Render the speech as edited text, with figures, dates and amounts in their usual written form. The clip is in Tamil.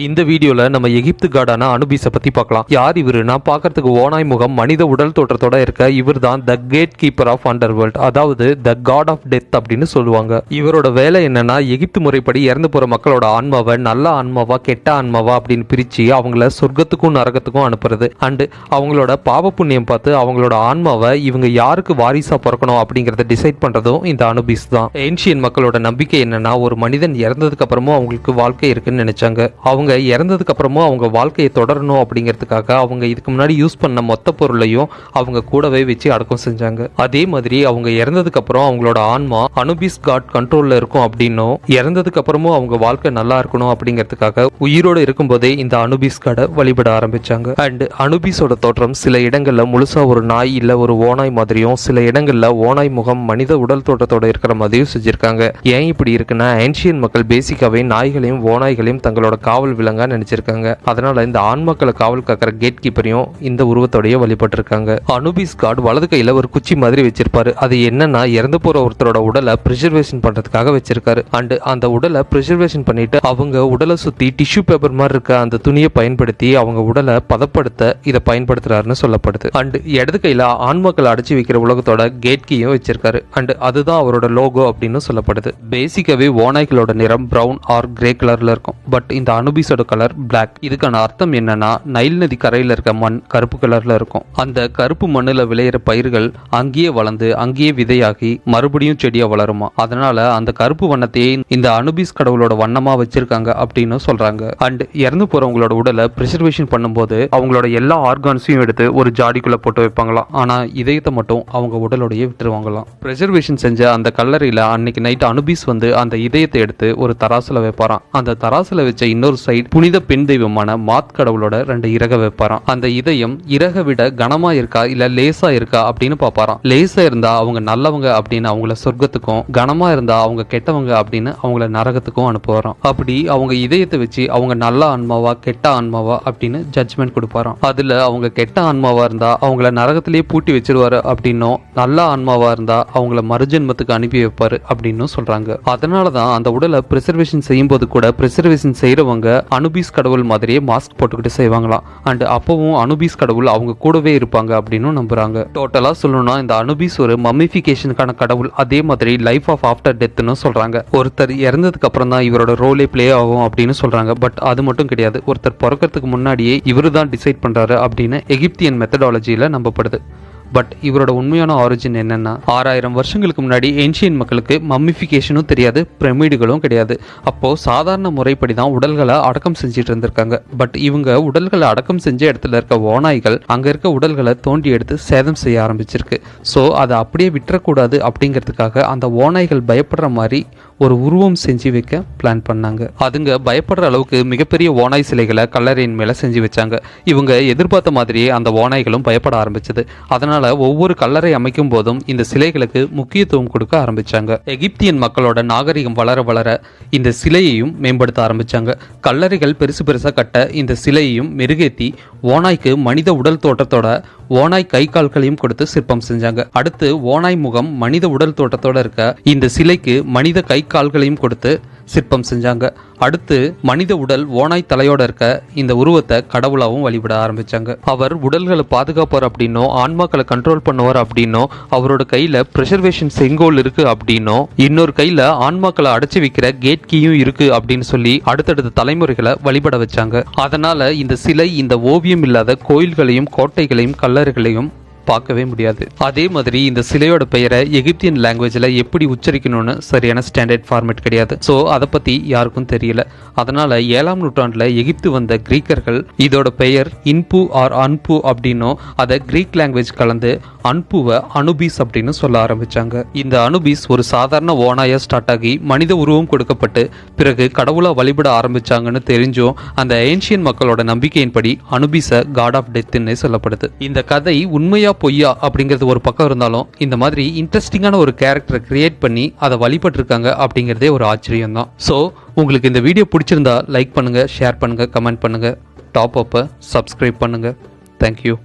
இந்த வீடியோல நம்ம எகிப்து காடான அனுபிஸை பத்தி பார்க்கலாம். யார் இவருனா, பார்க்கறதுக்கு ஓனாய் முகம், மனித உடல் தோற்றத்தோட இருக்க இவர் தான் the gatekeeper of underworld, அதாவது த காட் ஆஃப் டெத் அப்படின்னு சொல்லுவாங்க. இவரோட வேலை என்னன்னா, எகிப்து முறைப்படி இறந்து போற மக்களோட ஆன்மாவை நல்ல ஆன்மாவா கெட்ட ஆன்மாவா அப்படின்னு பிரிச்சு அவங்கள சொர்க்கத்துக்கும் நரகத்துக்கும் அனுப்புறது. அண்டு அவங்களோட பாவ புண்ணியம் பார்த்து அவங்களோட ஆன்மாவை இவங்க யாருக்கு வாரிசா பிறக்கணும் அப்படிங்கறத டிசைட் பண்றதும் இந்த அனுபிஸ் தான். ஏன்ஷியன் மக்களோட நம்பிக்கை என்னன்னா, ஒரு மனிதன் இறந்ததுக்கு அப்புறமும் அவங்களுக்கு வாழ்க்கை இருக்குன்னு நினைச்சாங்க. அவங்க இறந்ததுக்கு அப்புறமும் அவங்க வாழ்க்கையை தொடரணும் அப்படிங்கிறதுக்காக அவங்க இதுக்கு முன்னாடி யூஸ் பண்ண மொத்த பொருளையும் அவங்க கூடவே வச்சு அடக்கம் செஞ்சாங்க. அதே மாதிரி அவங்க இறந்ததுக்கு அப்புறம் அவங்களோட ஆன்மா அனுபிஸ் காட் கண்ட்ரோல்ல இருக்கும் அப்படின்னும், இறந்ததுக்கு அப்புறமும் அவங்க வாழ்க்கை நல்லா இருக்கணும் அப்படிங்கிறதுக்காக உயிரோடு இருக்கும்போதே இந்த அனுபிஸ் காடை வழிபட ஆரம்பிச்சாங்க. அண்ட் அனுபிஸோட தோற்றம் சில இடங்கள்ல முழுசா ஒரு நாய் இல்ல ஒரு ஓனாய் மாதிரியும், சில இடங்கள்ல ஓனாய் முகம் மனித உடல் தோற்றத்தோட இருக்கிற மாதிரியும் செஞ்சிருக்காங்க. ஏன் இப்படி இருக்குன்னா, ஏன்ஷியன் மக்கள் பேசிக்காவே நாய்களையும் ஓனாய்களையும் தங்களோட காவல் விலங்கா நினைச்சிருக்காங்க. அதனால இந்த ஆன்மாக்களை காவல் காக்கிற கேட் கீப்பரையும் இந்த உருவத்தோடய வழிபட்டிருக்காங்க. அனுபிஸ் காட் வலது கையில ஒரு குச்சி மாதிரி வச்சிருப்பாரு. அது என்னன்னா, இறந்து போற ஒருத்தரோட உடலை பிரிசர்வேஷன் பண்றதுக்காக வச்சிருக்காரு. அண்ட் அந்த உடலை பிரிசர்வேஷன் பண்ணிட்டு அவங்க உடலை சுத்தி டிஷ்யூ பேப்பர் மாதிரி இருக்க அந்த துணியை பயன்படுத்தி அவங்க உடலை பதப்படுத்த இதை பயன்படுத்துறாருன்னு சொல்லப்படுது. அண்ட் இடது கையில ஆன்மாக்களை அடைச்சி வைக்கிற உலகத்தோட கேட் கீயும் வச்சிருக்காரு. அண்ட் அதுதான் அவரோட லோகோ அப்படின்னு சொல்லப்படுது. பேசிக்காவே ஓநாய்களோட நிறம் பிரவுன் ஆர் கிரே கலர்ல இருக்கும். பட் இந்த அனுபிஸோட கலர் பிளாக். இதுக்கான அர்த்தம் என்னன்னா, நைல் நதி கரையில இருக்க மண் கருப்பு கலர்ல இருக்கும். அந்த கருப்பு மண்ணுல விளையிற பயிர்கள் அங்கேயே வளர்ந்து அங்கேயே விதையாகி மறுபடியும் செடியா வளருமா. அதனால அந்த கருப்பு வண்ணத்தையே இந்த அனுபிஸ் கடவுளோட வண்ணமா வச்சிருக்காங்க அப்படின்னு சொல்றாங்க. அண்ட் இறந்து போறவங்களோட உடலை பிரிசர்வேஷன் பண்ணும்போது அவங்களோட எல்லா ஆர்கான்ஸையும் எடுத்து ஒரு ஜாடிக்குள்ள போட்டு வைப்பாங்களாம். ஆனா இதயத்தை மட்டும் அவங்க உடலோடய விட்டுருவாங்களாம். பிரிசர்வேஷன் செஞ்ச அந்த கல்லறையில அன்னைக்கு நைட் அனுபிஸ் வந்து அந்த இதயத்தை எடுத்து ஒரு தராசுல வைப்பாராம். அந்த தராசுல வச்ச இன்னொரு சைடு புனித பெண் தெய்வமான மாத் கடவுளோட 2 இறக வைப்பாராம். அந்த இதயம் இறக விட கனமா இருக்கா இல்ல லேசா இருக்கா அப்படின்னு பாப்பாராம். லேசா இருந்தா அவங்க நல்லவங்க அப்படின்னு அவங்கள சொர்க்கத்துக்கும், கனமா இருந்தா அவங்க கெட்டவங்க அப்படின்னு அவங்கள நரகத்துக்கும் அனுப்புவாராம். அப்படி அவங்க இதயத்தை வச்சு அவங்க நல்ல ஆன்மாவா கெட்ட ஆன்மாவா அப்படின்னு ஜட்ஜ்மெண்ட் கொடுப்பாராம். அதுல அவங்க கெட்ட ஆன்மாவா இருந்தா அவங்கள நரகத்திலேயே பூட்டி வச்சிருவாரு அப்படின்னும், நல்ல ஆன்மாவா இருந்தா அவங்கள மறுஜென்மத்துக்கு அனுப்பி வைப்பாரு அப்படின்னு சொல்றாங்க. அதனாலதான் அந்த உடலை பிரிசர்வேஷன் செய்யும் போது கூட பிரிசர்வேஷன் செய்யறவங்க அனுபிஸ் கடவுள் மாதிரியே மாஸ்க் போட்டுக்கிட்டு செய்வாங்களாம். அண்ட் அப்பவும் அனுபிஸ் கடவுள் அவங்க கூடவே இருப்பாங்க அப்படின்னு நம்புறாங்க. டோட்டலா சொல்லணும்னா இந்த அனுபிஸ் ஒரு மம்மிஃபிகேஷனுக்கான கடவுள். அதே மாதிரி லைஃப் ஆஃப் ஆஃப்டர் டெத்னு சொல்றாங்க. ஒருத்தர் இறந்ததுக்கு அப்புறம் தான் இவரோட ரோலே பிளே ஆகும் அப்படின்னு சொல்றாங்க. பட் அது மட்டும் கிடையாது. ஒருத்தர் பிறக்கிறதுக்கு முன்னாடியே இவரு தான் டிசைட் பண்றாரு அப்படின்னு எகிப்தியன் மெத்தடாலஜியில நம்பப்படுது. பட் இவரோட உண்மையான ஆரிஜின் என்னன்னா, 6000 வருஷங்களுக்கு முன்னாடி ஏன்ஷியன் மக்களுக்கு மம்மிஃபிகேஷனும் தெரியாது, பிரமிடுகளும் கிடையாது. அப்போ சாதாரண முறைப்படி தான் உடல்களை அடக்கம் செஞ்சுட்டு இருந்திருக்காங்க. பட் இவங்க உடல்களை அடக்கம் செஞ்ச இடத்துல இருக்க ஓநாய்கள் அங்க இருக்க உடல்களை தோண்டி எடுத்து சேதம் செய்ய ஆரம்பிச்சிருக்கு. ஸோ அதை அப்படியே விட்டுறக்கூடாது அப்படிங்கிறதுக்காக அந்த ஓநாய்கள் பயப்படுற மாதிரி ஒரு உருவம் செஞ்சு வைக்க பிளான் பண்ணாங்க. அதுங்க பயப்படுற அளவுக்கு மிகப்பெரிய ஓநாய் சிலைகளை கல்லறையின் மேல செஞ்சு வச்சாங்க. இவங்க எதிர்பார்த்த மாதிரியே அந்த ஓநாய்களும் பயப்பட ஆரம்பிச்சது. அதனால ஒவ்வொரு கல்லறை அமைக்கும் போதும் இந்த சிலைகளுக்கு முக்கியத்துவம் கொடுக்க ஆரம்பிச்சாங்க. எகிப்தியன் மக்களோட நாகரிகம் வளர வளர இந்த சிலையையும் மேம்படுத்த ஆரம்பிச்சாங்க. கல்லறைகள் பெருசு பெருசா கட்ட இந்த சிலையையும் மெருகேத்தி ஓநாய்க்கு மனித உடல் தோற்றத்தோட ஓநாய் கை கால்களையும் கொடுத்து சிற்பம் செஞ்சாங்க. அடுத்து ஓநாய் முகம் மனித உடல் தோற்றத்தோட இருக்க இந்த சிலைக்கு மனித கை கால்களையும் கொடுத்து சிற்பம் செஞ்சாங்க. அடுத்து மனித உடல் ஓநாய் தலையோட இருக்க இந்த உருவத்தை கடவுளாவும் வழிபட ஆரம்பிச்சாங்க. அவர் உடல்களை பாதுகாப்பார் அப்படின்னும், ஆன்மாக்களை கண்ட்ரோல் பண்ணுவார் அப்படின்னும், அவரோட கையில பிரிசர்வேஷன் செங்கோல் இருக்கு அப்படின்னும், இன்னொரு கையில ஆன்மாக்களை அடைச்சி வைக்கிற கேட் கீயும் இருக்கு அப்படின்னு சொல்லி அடுத்தடுத்த தலைமுறைகளை வழிபட வச்சாங்க. அதனால இந்த சிலை இந்த ஓவியம் இல்லாத கோயில்களையும் கோட்டைகளையும் கல்லறைகளையும் பார்க்கவே முடியாது. அதே மாதிரி இந்த சிலையோட பெயரை எகிப்தியன் லாங்குவேஜ்ல எப்படி உச்சரிக்கணும்னு சரியான ஸ்டாண்டர்ட் ஃபார்மேட் கிடையாது. ஸோ அதை பத்தி யாருக்கும் தெரியல. அதனால 7ஆம் நூற்றாண்டுல எகிப்து வந்த கிரீக்கர்கள் இதோட பெயர் இன்பு ஆர் அன்பு அப்படின்னும், அதை கிரீக் லாங்குவேஜ் கலந்து அன்புவை அனுபிஸ் அப்படின்னு சொல்ல ஆரம்பிச்சாங்க. இந்த அனுபிஸ் ஒரு சாதாரண ஓனாயா ஸ்டார்ட் ஆகி மனித உருவம் கொடுக்கப்பட்டு பிறகு கடவுளா வழிபட ஆரம்பிச்சாங்கன்னு தெரிஞ்சும் அந்த ஏன்ஷியன் மக்களோட நம்பிக்கையின்படி அனுபிஸ காட் ஆஃப் டெத்னே சொல்லப்படுது. இந்த கதை உண்மையா பொய்யா அப்படிங்கிறது ஒரு பக்கம் இருந்தாலும், இந்த மாதிரி இன்ட்ரெஸ்டிங்கான ஒரு கேரக்டரை கிரியேட் பண்ணி அதை வழிபட்டு இருக்காங்க அப்படிங்கிறதே ஒரு ஆச்சரியம் தான். ஸோ உங்களுக்கு இந்த வீடியோ பிடிச்சிருந்தா லைக் பண்ணுங்க, ஷேர் பண்ணுங்க, கமெண்ட் பண்ணுங்க, டாப் அப்பை சப்ஸ்கிரைப் பண்ணுங்க. தேங்க்யூ.